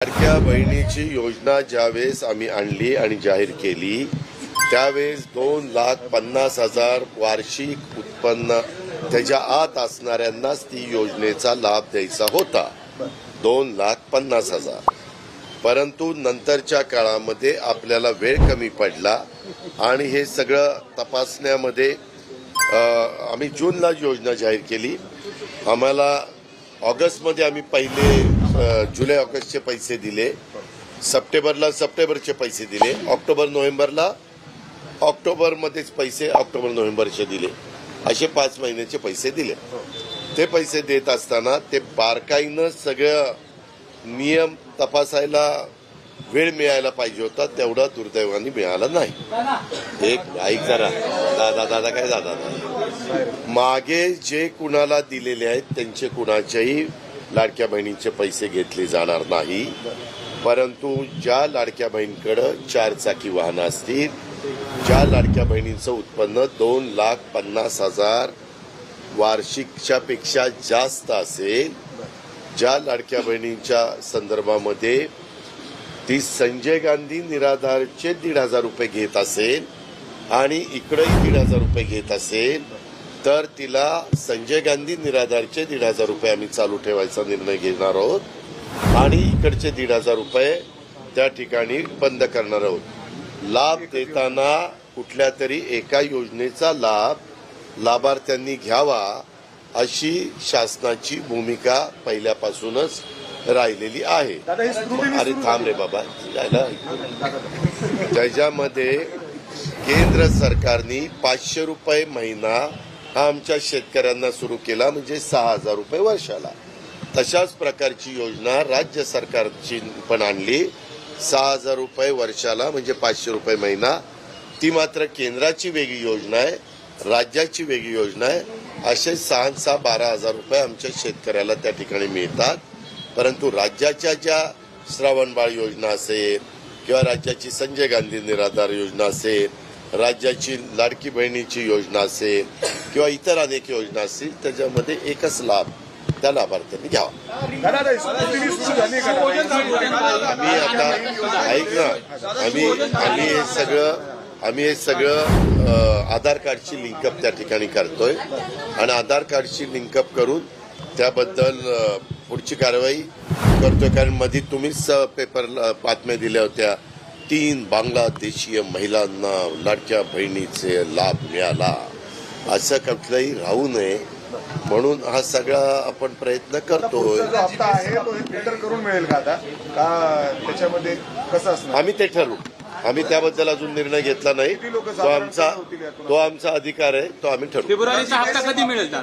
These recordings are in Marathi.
लाडक्या बहिणीची योजना ज्यावेळेस आम्ही आणली आणि जाहीर केली त्यावेळेस 2,50,000 वार्षिक उत्पन्न त्याच्या आत असणाऱ्यांनाच ती योजनेचा लाभ द्यायचा होता. 2,50,000. परंतु नंतरच्या काळामध्ये आपल्याला वेळ कमी पडला आणि हे सगळं तपासण्यामध्ये आम्ही जूनला योजना जाहीर केली. आम्हाला ऑगस्टमध्ये आम्ही पहिले जुलै ऑगस्टचे पैसे दिले, सप्टेंबरला सप्टेंबरचे पैसे दिले, ऑक्टोबर नोव्हेंबरला ऑक्टोबरमध्येच पैसे ऑक्टोबर नोव्हेंबरचे दिले, असे 5 महिन्याचे पैसे दिले. ते पैसे देत असताना ते बारकाईनं सगळं नियम तपासायला वेळ मिळायला पाहिजे होता, तेवढा दुर्दैवाने मिळाला नाही. एक ऐक जरा दादा काय दादा मागे जे कुणाला दिलेले आहेत त्यांचे कुणाच्याही लाडक्या बहिणीचे पैसे घेतले जाणार नाही. परंतु ज्या लाडक्या बहिणीकडे 4 चाकी वाहनं असतील, ज्या लाडक्या बहिणींचं उत्पन्न 2,50,000 वार्षिकच्या पेक्षा जास्त असेल, ज्या लाडक्या बहिणींच्या संदर्भामध्ये ती संजय गांधी निराधारचे 1,500 रुपये घेत असेल आणि इकडेही 1,500 रुपये घेत असेल, तर तिला संजय गांधी निराधारचे 1,500 रुपये आम्ही चालू ठेवायचा निर्णय घेणार आहोत आणि इकडचे 1,500 रुपये त्या ठिकाणी बंद करणार आहोत. लाभ देताना कुठल्या तरी एका योजनेचा लाभ लाभार्थ्यांनी घ्यावा अशी शासनाची भूमिका पहिल्यापासूनच राहिलेली आहे. अरे थांब रे बाबा, त्याच्यामध्ये केंद्र सरकारने 500 रुपये महिना हा आमच्या शेतकऱ्यांना सुरू केला, म्हणजे 6,000 रुपये वर्षाला. तशाच प्रकारची योजना राज्य सरकारची पण आणली, 6,000 रुपये वर्षाला म्हणजे 500 रुपये महिना. ती मात्र केंद्राची वेगळी योजना आहे, राज्याची वेगळी योजना आहे. असे 6,6 12,000 रुपये आमच्या शेतकऱ्याला त्या ठिकाणी मिळतात. परंतु राज्याच्या ज्या श्रावणबाळ योजना असेल किंवा राज्याची संजय गांधी निराधार योजना असेल, राज्याची लाडकी बहिणीची योजना असेल किंवा इतर अनेक योजना असतील, त्याच्यामध्ये एकच लाभ त्या लाभार्थ्यांनी घ्यावा. आम्ही आता ऐक ना, आम्ही हे सगळं आधार कार्डची लिंकअप त्या ठिकाणी करतोय आणि आधार कार्डची लिंकअप करून त्याबद्दल पुढची कारवाई करतोय. कारण मध्ये तुम्हीच पेपरला बातम्या दिल्या होत्या, 3 बांगलादेशीय महिलांना लाडक्या बहिणीचे लाभ मिळाला. असं कुठलंही राहू नये म्हणून हा सगळा आपण प्रयत्न करतोय. करून मिळेल का आता का त्याच्यामध्ये कसं असणार आम्ही ते ठरवू. आम्ही त्याबद्दल अजून निर्णय घेतला नाही. तो आमचा अधिकार आहे, तो आम्ही ठरवू. फेब्रुवारीचा हप्ता कधी मिळेल?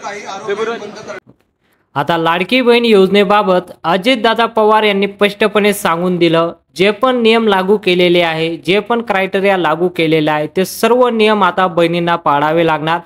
आता लाडकी बहीण योजनेबाबत अजितदादा पवार यांनी स्पष्टपणे सांगून दिलं, जे पण नियम लागू केलेले आहे, जे पण क्रायटेरिया लागू केलेले आहे, ते सर्व नियम आता बहिणींना पाळावे लागणार.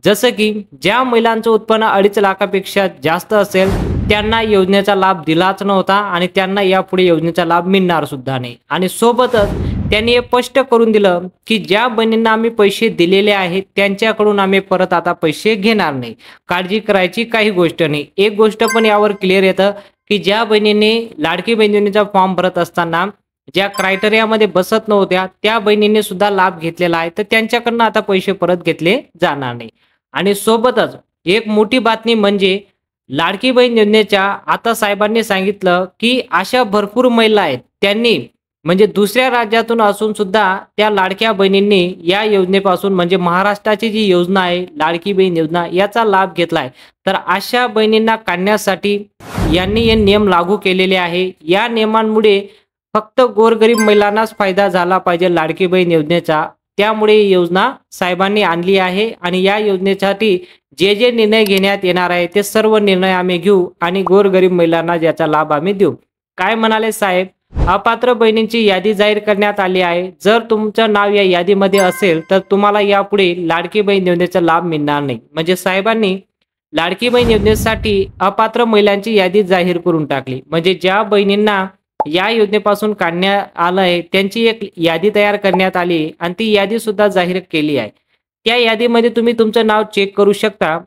जसं की ज्या महिलांचं उत्पन्न 2.5 लाखापेक्षा जास्त असेल त्यांना योजनेचा लाभ दिलाच नव्हता आणि त्यांना यापुढे योजनेचा लाभ मिळणार सुद्धा नाही. आणि सोबतच त्यांनी हे स्पष्ट करून दिलं की ज्या बहिणींना आम्ही पैसे दिलेले आहेत त्यांच्याकडून आम्ही परत आता पैसे घेणार नाही. काळजी करायची काही गोष्ट नाही. एक गोष्ट पण यावर क्लिअर येतं की ज्या बहिणींनी लाडकी बहिणीचा फॉर्म भरत असताना ज्या क्रायटेरियामध्ये बसत नव्हत्या त्या बहिणींनी सुद्धा लाभ घेतलेला आहे, तर त्यांच्याकडनं आता पैसे परत घेतले जाणार नाही. आणि सोबतच एक मोठी बातमी म्हणजे लाडकी बहीण योजनेच्या आता साहेबांनी सांगितलं की अशा भरपूर महिला आहेत त्यांनी म्हणजे दुसऱ्या राज्यातून असून सुद्धा त्या लाडक्या बहिणींनी या योजनेपासून म्हणजे महाराष्ट्राची जी योजना आहे लाडकी बहीण योजना याचा लाभ घेतलाय. तर अशा बहिणींना काढण्यासाठी यांनी हे नियम लागू केलेले आहे. या नियमांमुळे फक्त गोरगरीब महिलांनाच फायदा झाला पाहिजे लाडकी बहीण योजनेचा. त्यामुळे ही योजना साहेबांनी आणली आहे आणि या योजनेसाठी जे जे निर्णय घेण्यात येणार आहे ते सर्व निर्णय आम्ही घेऊ आणि गोरगरीब महिलांना याचा लाभ आम्ही देऊ. काय म्हणाले साहेब? अपात्र बहिणींची यादी जाहीर करण्यात आली आहे. जर तुमचं नाव या यादीमध्ये असेल तर तुम्हाला यापुढे लाडकी बहीण योजनेचा लाभ मिळणार नाही. म्हणजे साहेबांनी लाडकी बहीण योजनेसाठी अपात्र महिलांची यादी जाहीर करून टाकली. म्हणजे ज्या बहिणींना या योजनेपासून काढण्यात आलं आहे त्यांची एक यादी तयार करण्यात आली आणि ती यादी सुद्धा जाहीर केली आहे. त्या यादीमध्ये तुम्ही तुमचं नाव चेक करू शकता.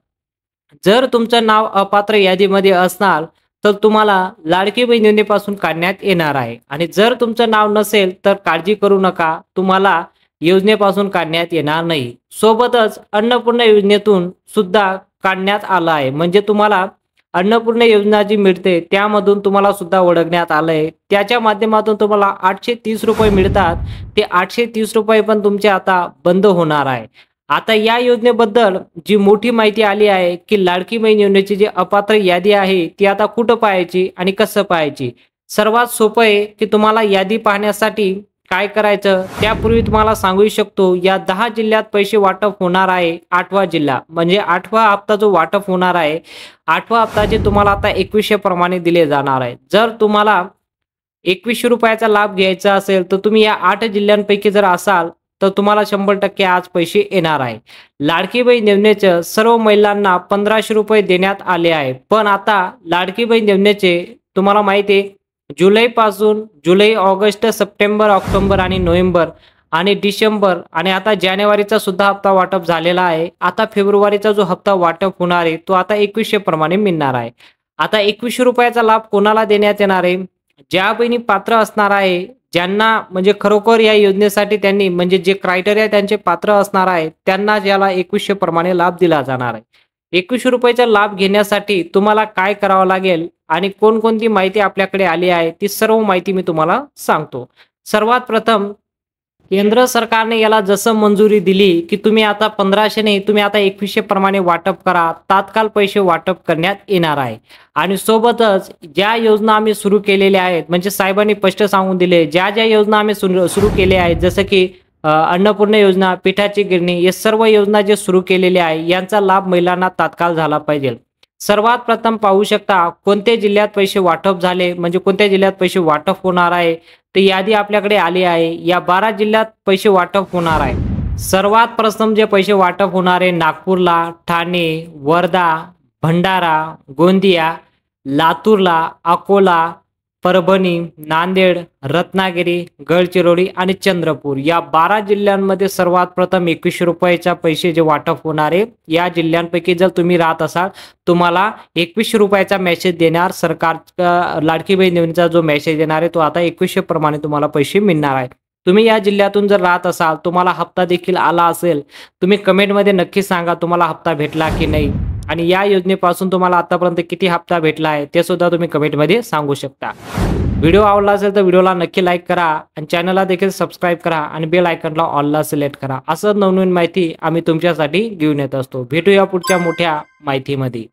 जर तुमचं नाव अपात्र यादीमध्ये असणार तर तुम्हाला लाडकी बहीण योजनेपासून काढण्यात येणार आहे. आणि जर तुमचं नाव नसेल तर काळजी करू नका, तुम्हाला योजनेपासून काढण्यात येणार नाही. सोबतच अन्नपूर्णा योजनेतून सुद्धा काढण्यात आलं आहे. म्हणजे तुम्हाला अन्नपूर्णा योजना जी मिळते त्यामधून तुम्हाला सुद्धा ओळखण्यात आलंय. त्याच्या माध्यमातून तुम्हाला 830 रुपये मिळतात. ते 830 रुपये पण तुमचे आता बंद होणार आहे. आता या योजनेबद्दल जी मोठी माहिती आली आहे की लाडकी बहीण योजनेची जी अपात्र यादी आहे ती आता कुठं पाहायची आणि कसं पाहायची. सर्वात सोपं आहे की तुम्हाला यादी पाहण्यासाठी काय करायचं त्यापूर्वी तुम्हाला सांगू शकतो, या 10 जिल्ह्यात पैसे वाटप होणार आहे. 8वा जिल्हा म्हणजे 8वा हप्ता जो वाटप होणार आहे, 8वा हप्ताचे तुम्हाला आता 2100 प्रमाणे दिले जाणार आहे. जर तुम्हाला 2100 रुपयाचा लाभ घ्यायचा असेल तर तुम्ही या 8 जिल्ह्यांपैकी जर असाल तर तुम्हाला 100% आज पैसे येणार आहे. लाडकी बहीण योजनेचे सर्व महिलांना 1500 रुपये देण्यात आले आहे. पण आता लाडकी बहीण योजनेचे तुम्हाला माहिती आहे जुलै, ऑगस्ट, सप्टेंबर, ऑक्टोबर आणि नोव्हेंबर आणि डिसेंबर आणि आता जानेवारीचा सुद्धा हप्ता वाटप झालेला आहे. आता फेब्रुवारीचा जो हप्ता वाटप होणार आहे तो आता 2100 प्रमाणे मिळणार आहे. आता 2100 रुपयाचा लाभ कोणाला देण्यात येणार आहे? ज्या बहिणी पात्र असणार आहे, ज्यांना म्हणजे खरोखर या योजनेसाठी त्यांनी म्हणजे जे क्रायटेरिया त्यांचे पात्र असणार आहे त्यांना याला 2100 प्रमाणे लाभ दिला जाणार आहे. 2100 रुपयाचा लाभ घेण्यासाठी तुम्हाला काय करावं लागेल आणि कोणकोणती माहिती आपल्याकडे आली आहे ती सर्व माहिती मी तुम्हाला सांगतो. सर्वात प्रथम केंद्र सरकारने याला जसं मंजुरी दिली की तुम्ही आता 1500 नाही, तुम्ही आता 2100 प्रमाणे वाटप करा, तात्काळ पैसे वाटप करण्यात येणार आहे. आणि सोबतच ज्या योजना आम्ही सुरू केलेल्या आहेत म्हणजे साहेबांनी स्पष्ट सांगून दिले, ज्या ज्या योजना आम्ही सुरू केल्या आहेत जसं की अन्नपूर्णा योजना, पिठाची गिरणी, या सर्व योजना जे सुरू केलेल्या आहे यांचा लाभ महिलांना तात्काळ झाला पाहिजे. सर्वात प्रथम पाहू शकता कोणत्या जिल्ह्यात पैसे वाटप झाले म्हणजे कोणत्या जिल्ह्यात पैसे वाटप होणार आहे तर यादी आपल्याकडे आली आहे. या 12 जिल्ह्यात पैसे वाटप होणार आहे. सर्वात प्रथम जे पैसे वाटप होणार आहे नागपूरला, ठाणे, वर्धा, भंडारा, गोंदिया, लातूरला, अकोला, परभणी, नांदेड, रत्नागिरी, गडचिरोली आणि चंद्रपूर या 12 जिल्ह्यांमध्ये सर्वात प्रथम 2100 रुपयाच्या पैसे जे वाटप होणार आहे. या जिल्ह्यांपैकी जर तुम्ही राहत असाल तुम्हाला 2100 रुपयाचा मेसेज देणार सरकार. लाडकी बहीण योजनेचा जो मेसेज येणार आहे तो आता 2100 प्रमाणे तुम्हाला पैसे मिळणार आहे. तुम्ही या जिल्ह्यातून जर राहत असाल तुम्हाला हप्ता देखील आला असेल, तुम्ही कमेंटमध्ये नक्की सांगा तुम्हाला हप्ता भेटला की नाही आणि या योजनेपासून तुम्हाला आतापर्यंत किती हप्ता भेटला आहे ते सुद्धा तुम्ही कमेंटमध्ये सांगू शकता. व्हिडिओ आवडला असेल तर व्हिडिओला नक्की लाईक करा आणि चॅनलला देखील सबस्क्राईब करा आणि बेल आयकॉनला ऑलला सिलेक्ट करा. असं नवनवीन माहिती आम्ही तुमच्यासाठी घेऊन येत असतो. भेटूया पुढच्या मोठ्या माहितीमध्ये.